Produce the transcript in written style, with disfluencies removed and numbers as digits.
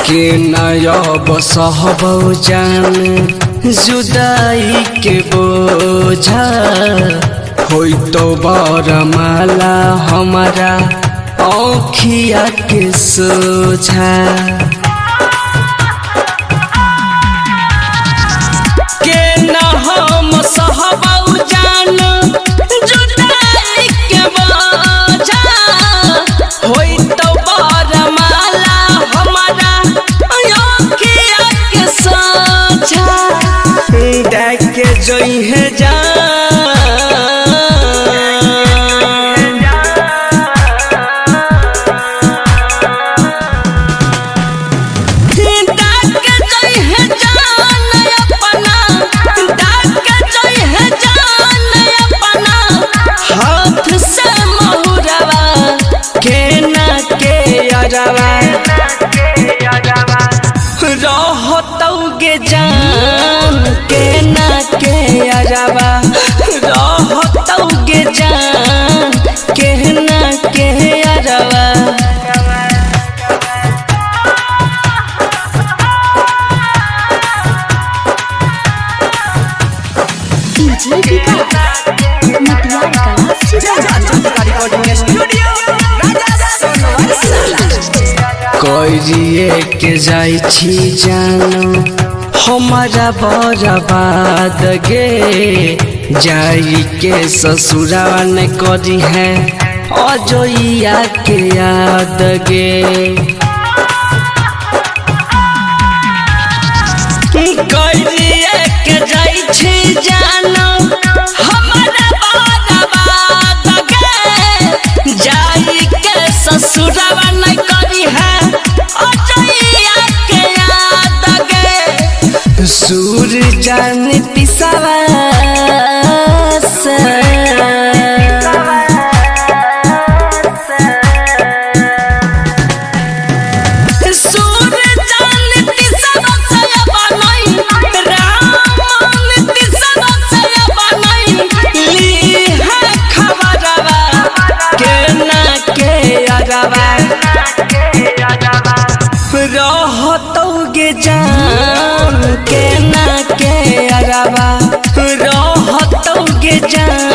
के नयब सहबौ जान जुदाई के बोझा होई तो बरमाला हमारा औखिया के सोझा के न हम सहबौ जान जुदाई के बोझा होई तो बरमाला हमारा औखिया के सोझा देख के जइहे रहतौगे जान के ना के अरवा रहतौगे जान के ना के अरवा डीजे विकास मटियार करिए के जाई छी जानो हमारा बर्बाद गे जाई के ससुराल ने करी है अजइया के याद गे करिए के जाई छी जानो हमारा बर्बाद गे जाई के ससुराल ने करी है अजइया के याद गे सूर जान पिसावा रहतौगे जान के ना के अरवा रहतौगे जान